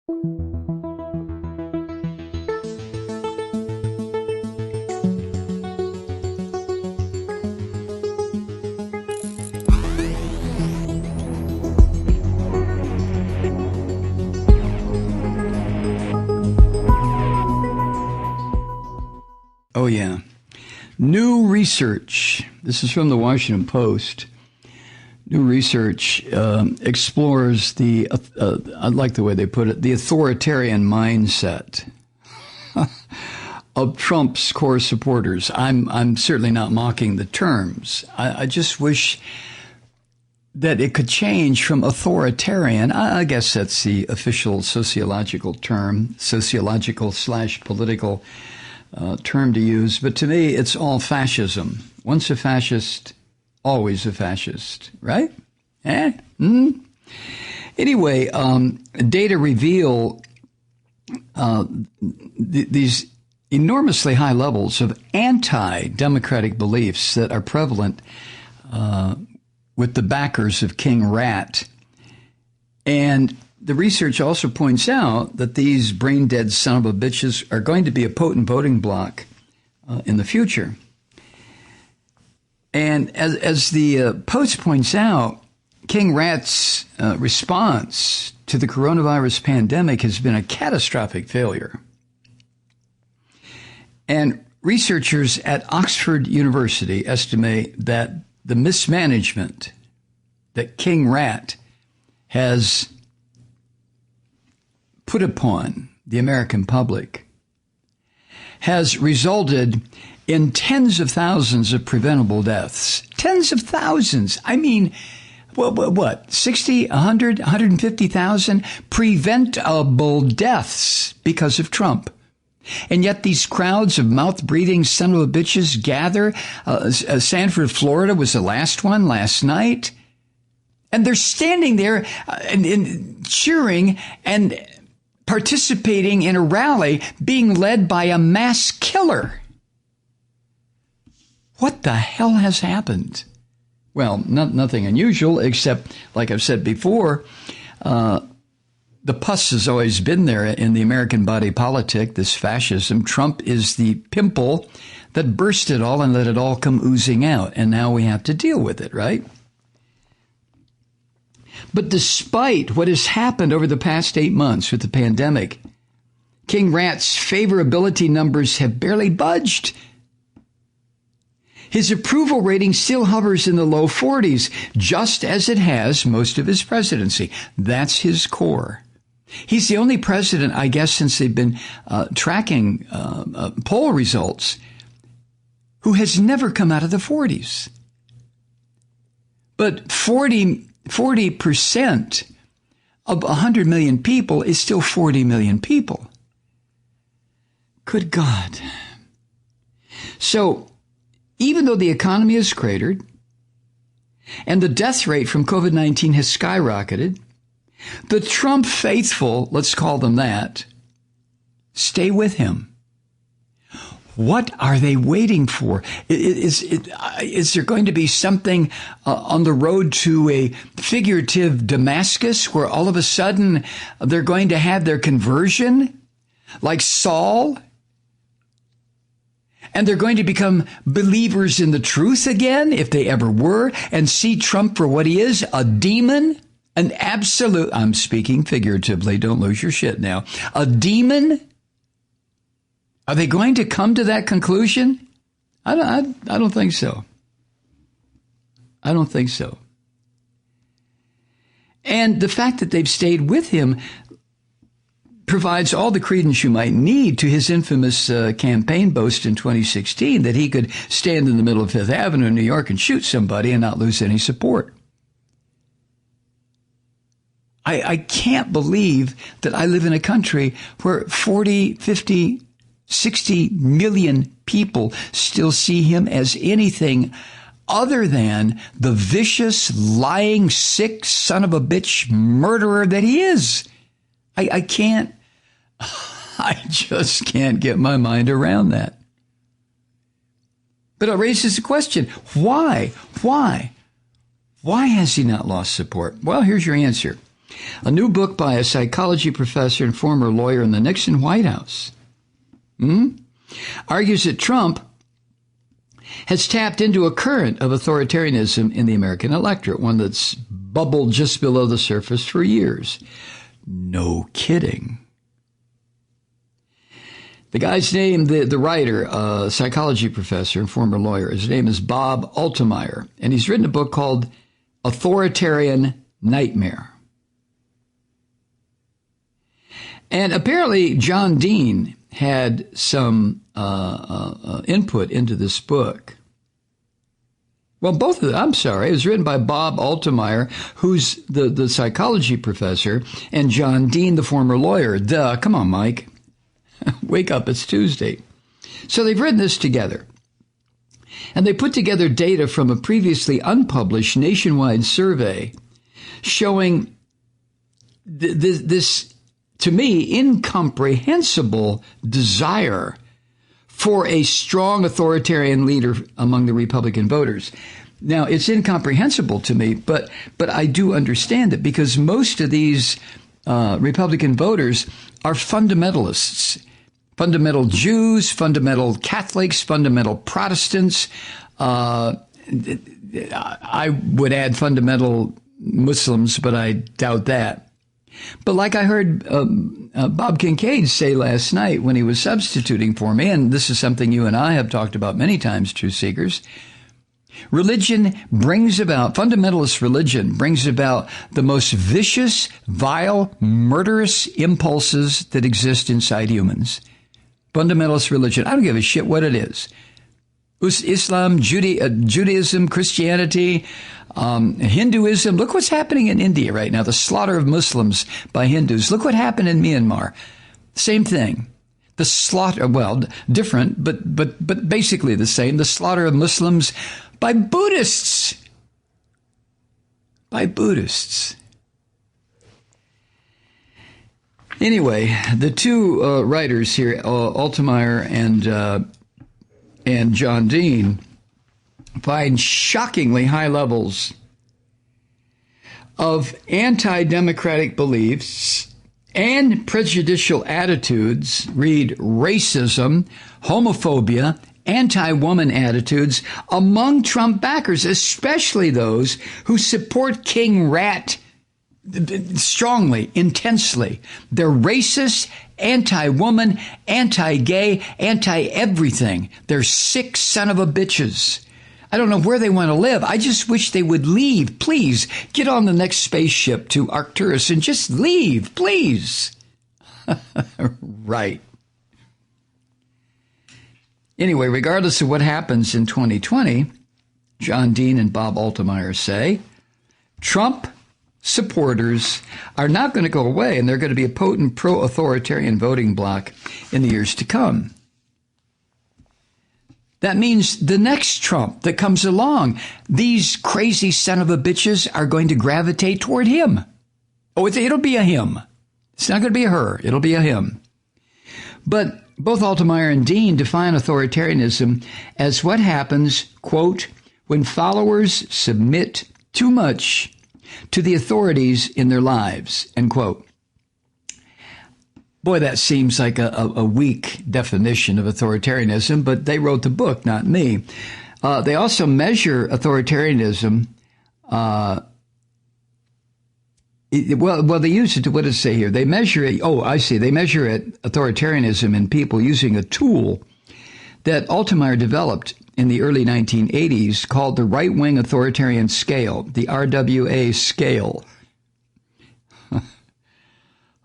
Oh, yeah. New research. This is from the Washington Post. New research explores the, I like the way they put it, the authoritarian mindset of Trump's core supporters. I'm certainly not mocking the terms. I just wish that it could change from authoritarian. I guess that's the official sociological term, sociological/political term to use. But to me, it's all fascism. Once a fascist, always a fascist, right? Anyway, data reveal these enormously high levels of anti-democratic beliefs that are prevalent with the backers of King Rat. And the research also points out that these brain-dead son of a bitches are going to be a potent voting bloc in the future. And as the Post points out, King Rat's response to the coronavirus pandemic has been a catastrophic failure. And researchers at Oxford University estimate that the mismanagement that King Rat has put upon the American public has resulted in tens of thousands of preventable deaths. Tens of thousands. I mean, what? 60, 100, 150,000 preventable deaths because of Trump. And yet these crowds of mouth-breathing son of a bitches gather. Sanford, Florida was the last one last night. And they're standing there and cheering and participating in a rally being led by a mass killer. What the hell has happened? Well, nothing unusual, except, like I've said before, the pus has always been there in the American body politic, this fascism. Trump is the pimple that burst it all and let it all come oozing out. And now we have to deal with it, right? But despite what has happened over the past 8 months with the pandemic, King Rat's favorability numbers have barely budged. His approval rating still hovers in the low 40s, just as it has most of his presidency. That's his core. He's the only president, I guess, since they've been tracking poll results, who has never come out of the 40s. But 40% of 100 million people is still 40 million people. Good God. So even though the economy has cratered and the death rate from COVID-19 has skyrocketed, the Trump faithful, let's call them that, stay with him. What are they waiting for? Is there going to be something on the road to a figurative Damascus where all of a sudden they're going to have their conversion like Saul? And they're going to become believers in the truth again, if they ever were, and see Trump for what he is, a demon, an absolute, I'm speaking figuratively, don't lose your shit now, a demon? Are they going to come to that conclusion? I don't think so. I don't think so. And the fact that they've stayed with him provides all the credence you might need to his infamous campaign boast in 2016 that he could stand in the middle of Fifth Avenue in New York and shoot somebody and not lose any support. I can't believe that I live in a country where 40, 50, 60 million people still see him as anything other than the vicious, lying, sick son of a bitch murderer that he is. I just can't get my mind around that. But it raises the question, why? Why has he not lost support? Well, here's your answer. A new book by a psychology professor and former lawyer in the Nixon White House argues that Trump has tapped into a current of authoritarianism in the American electorate, one that's bubbled just below the surface for years. No kidding. The guy's name, the writer, psychology professor and former lawyer, his name is Bob Altemeyer, and he's written a book called Authoritarian Nightmare. And apparently John Dean had some input into this book. Well, both of them, I'm sorry, it was written by Bob Altemeyer, who's the psychology professor, and John Dean, the former lawyer. Duh, come on, Mike. Wake up, it's Tuesday. So they've written this together. And they put together data from a previously unpublished nationwide survey showing this, to me, incomprehensible desire for a strong authoritarian leader among the Republican voters. Now, it's incomprehensible to me, but I do understand it because most of these Republican voters are fundamentalists. Fundamental Jews, fundamental Catholics, fundamental Protestants. I would add fundamental Muslims, but I doubt that. But like I heard Bob Kincaid say last night when he was substituting for me, and this is something you and I have talked about many times, Truth Seekers, fundamentalist religion brings about the most vicious, vile, murderous impulses that exist inside humans. Fundamentalist religion. I don't give a shit what it is. Islam, Judaism, Christianity, Hinduism. Look what's happening in India right now. The slaughter of Muslims by Hindus. Look what happened in Myanmar. Same thing. The slaughter, well, different, but basically the same. The slaughter of Muslims by Buddhists. By Buddhists. Anyway, the two writers here, Altemeyer and John Dean, find shockingly high levels of anti-democratic beliefs and prejudicial attitudes, read racism, homophobia, anti-woman attitudes among Trump backers, especially those who support King Rat strongly, intensely. They're racist, anti-woman, anti-gay, anti-everything. They're sick son of a bitches. I don't know where they want to live. I just wish they would leave. Please, get on the next spaceship to Arcturus and just leave, please. Right. Anyway, regardless of what happens in 2020, John Dean and Bob Altemeyer say, Trump supporters are not going to go away, and they're going to be a potent pro-authoritarian voting bloc in the years to come. That means the next Trump that comes along, these crazy son of a bitches are going to gravitate toward him. Oh, it'll be a him. It's not going to be a her. It'll be a him. But both Altemeyer and Dean define authoritarianism as what happens, quote, when followers submit too much to the authorities in their lives, end quote. Boy, that seems like a weak definition of authoritarianism, but they wrote the book, not me. They also measure authoritarianism. They use it. What does it say here? They measure it. Oh, I see. They measure it, authoritarianism in people using a tool that Altemeyer developed in the early 1980s called the right-wing authoritarian scale, the RWA scale.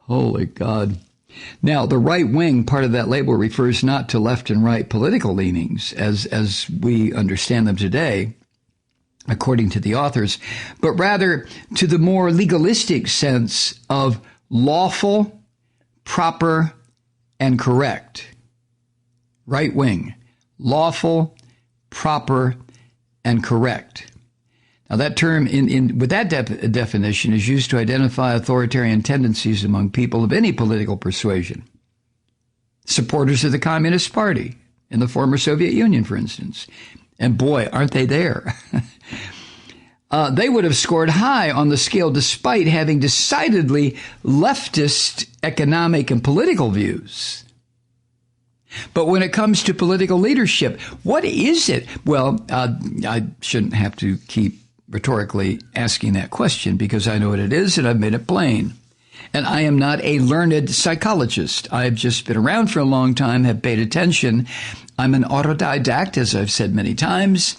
Holy God. Now, the right wing part of that label refers not to left and right political leanings as we understand them today, according to the authors, but rather to the more legalistic sense of lawful, proper, and correct. Right wing, lawful, proper, and correct. Now, that term, with that definition, is used to identify authoritarian tendencies among people of any political persuasion. Supporters of the Communist Party in the former Soviet Union, for instance. And boy, aren't they there. they would have scored high on the scale despite having decidedly leftist economic and political views. But when it comes to political leadership, what is it? Well, I shouldn't have to keep rhetorically asking that question because I know what it is and I've made it plain. And I am not a learned psychologist. I've just been around for a long time, have paid attention. I'm an autodidact, as I've said many times.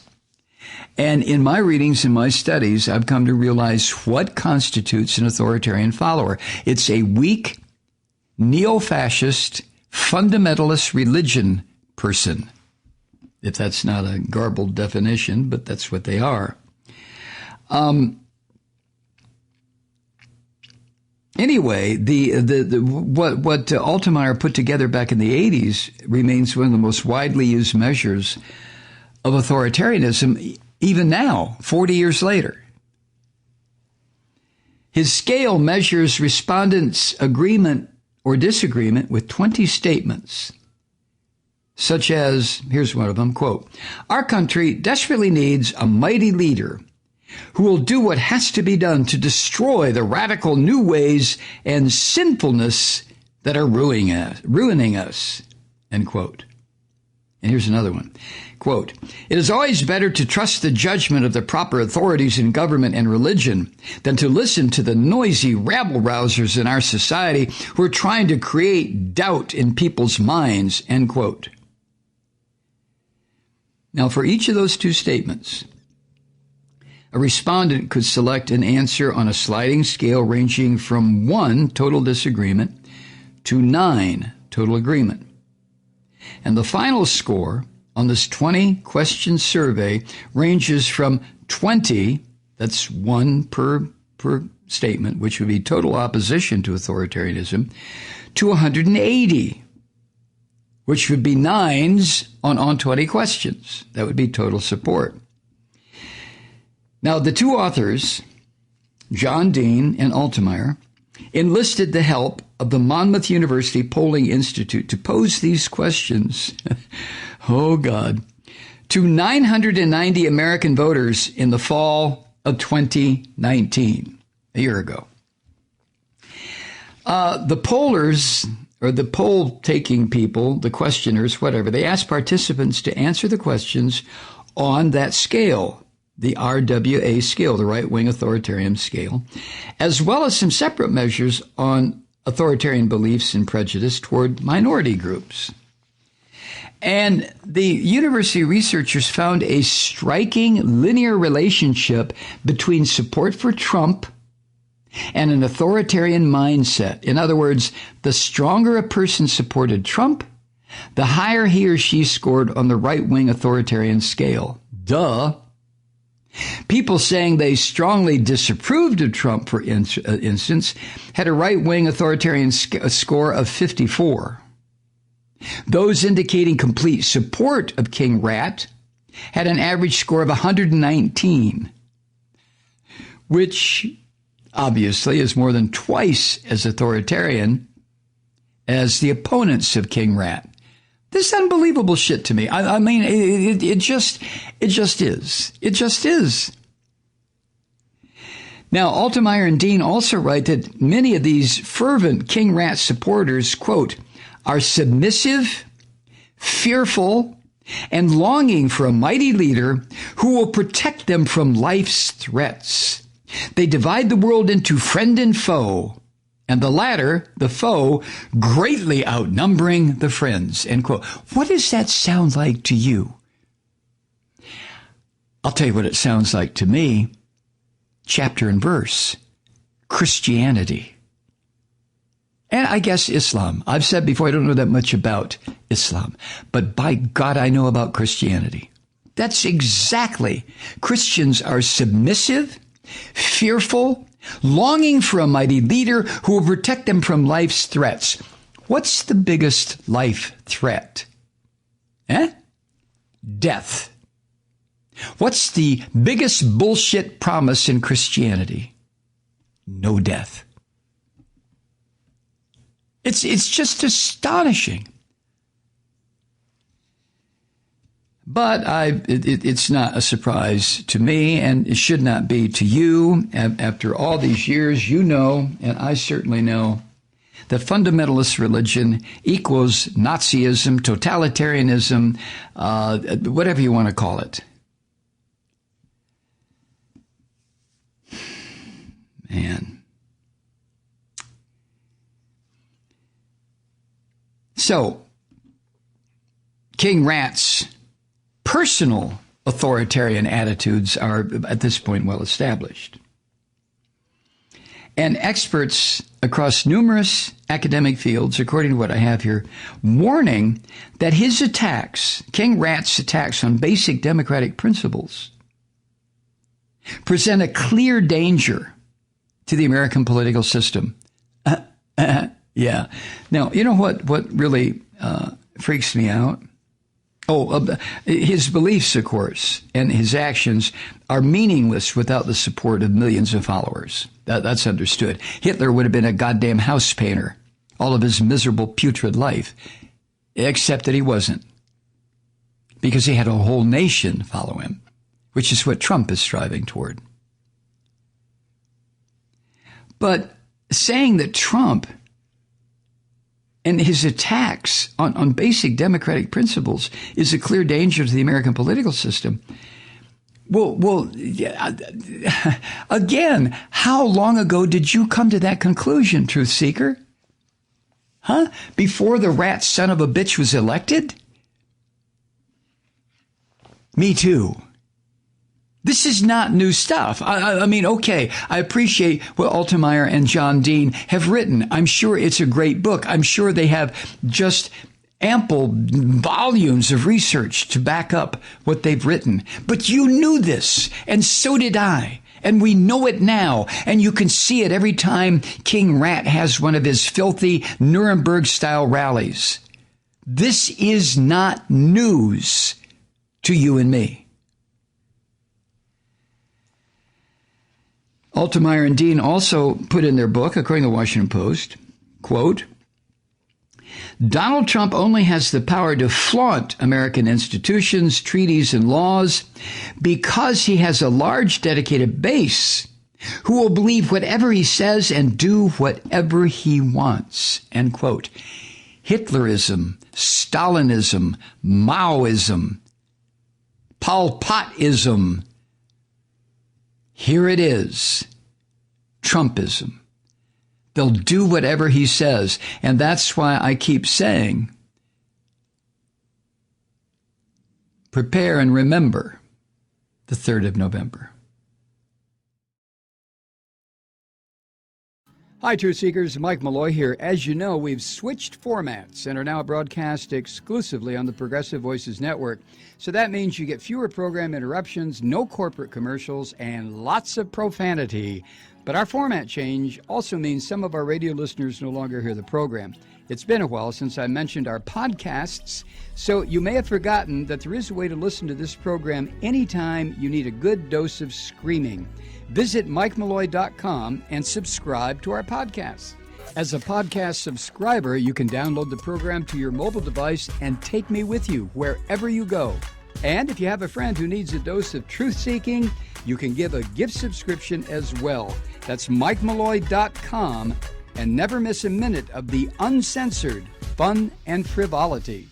And in my readings and my studies, I've come to realize what constitutes an authoritarian follower. It's a weak, neo-fascist, fundamentalist religion person. If that's not a garbled definition, but that's what they are. Anyway, what Altemeyer put together back in the 80s remains one of the most widely used measures of authoritarianism, even now, 40 years later. His scale measures respondents' agreement or disagreement with 20 statements, such as, here's one of them, quote, "Our country desperately needs a mighty leader who will do what has to be done to destroy the radical new ways and sinfulness that are ruining us," end quote. And here's another one. Quote, "It is always better to trust the judgment of the proper authorities in government and religion than to listen to the noisy rabble-rousers in our society who are trying to create doubt in people's minds," end quote. Now, for each of those two statements, a respondent could select an answer on a sliding scale ranging from 1, total disagreement, to 9, total agreement. And the final score on this 20-question survey ranges from 20, that's 1 per statement, which would be total opposition to authoritarianism, to 180, which would be 9s on 20 questions. That would be total support. Now, the two authors, John Dean and Altemeyer, enlisted the help of the Monmouth University Polling Institute to pose these questions, oh God, to 990 American voters in the fall of 2019, a year ago. The pollers, or the poll-taking people, the questioners, whatever, they asked participants to answer the questions on that scale, the RWA scale, the right-wing authoritarian scale, as well as some separate measures on authoritarian beliefs and prejudice toward minority groups. And the university researchers found a striking linear relationship between support for Trump and an authoritarian mindset. In other words, the stronger a person supported Trump, the higher he or she scored on the right-wing authoritarian scale. Duh. People saying they strongly disapproved of Trump, for instance, had a right-wing authoritarian score of 54. Those indicating complete support of King Rat had an average score of 119, which obviously is more than twice as authoritarian as the opponents of King Rat. This is unbelievable shit to me. I mean, it just is. It just is. Now, Altemeyer and Dean also write that many of these fervent King Rat supporters, quote, are submissive, fearful, and longing for a mighty leader who will protect them from life's threats. They divide the world into friend and foe, and the latter, the foe, greatly outnumbering the friends, end quote. What does that sound like to you? I'll tell you what it sounds like to me. Chapter and verse. Christianity. And I guess Islam. I've said before, I don't know that much about Islam, but by God, I know about Christianity. That's exactly. Christians are submissive, fearful, longing for a mighty leader who will protect them from life's threats. What's the biggest life threat? Death. What's the biggest bullshit promise in Christianity? No death. It's just astonishing. But it's not a surprise to me, and it should not be to you. After all these years, you know, and I certainly know, that fundamentalist religion equals Nazism, totalitarianism, whatever you want to call it. Man. So, King Rat's personal authoritarian attitudes are, at this point, well established. And experts across numerous academic fields, according to what I have here, warning that his attacks, King Rat's attacks on basic democratic principles, present a clear danger to the American political system. Yeah. Now, you know what really freaks me out? His beliefs, of course, and his actions are meaningless without the support of millions of followers. That's understood. Hitler would have been a goddamn house painter all of his miserable, putrid life, except that he wasn't, because he had a whole nation follow him, which is what Trump is striving toward. But saying that Trump and his attacks on basic democratic principles is a clear danger to the American political system. Well, again, how long ago did you come to that conclusion, truth seeker? Huh? Before the rat son of a bitch was elected? Me too. This is not new stuff. I mean, okay, I appreciate what Altemeyer and John Dean have written. I'm sure it's a great book. I'm sure they have just ample volumes of research to back up what they've written. But you knew this, and so did I. And we know it now, and you can see it every time King Rat has one of his filthy Nuremberg-style rallies. This is not news to you and me. Altemeyer and Dean also put in their book, according to the Washington Post, quote, Donald Trump only has the power to flaunt American institutions, treaties, and laws because he has a large dedicated base who will believe whatever he says and do whatever he wants, end quote. Hitlerism, Stalinism, Maoism, Pol Potism. Here it is, Trumpism. They'll do whatever he says, and that's why I keep saying, prepare and remember the 3rd of November. Hi, Truth Seekers. Mike Malloy here. As you know, we've switched formats and are now broadcast exclusively on the Progressive Voices Network. So that means you get fewer program interruptions, no corporate commercials, and lots of profanity. But our format change also means some of our radio listeners no longer hear the program. It's been a while since I mentioned our podcasts, so you may have forgotten that there is a way to listen to this program anytime you need a good dose of screaming. Visit MikeMalloy.com and subscribe to our podcasts. As a podcast subscriber, you can download the program to your mobile device and take me with you wherever you go. And if you have a friend who needs a dose of truth-seeking, you can give a gift subscription as well. That's MikeMalloy.com, and never miss a minute of the uncensored fun and frivolity.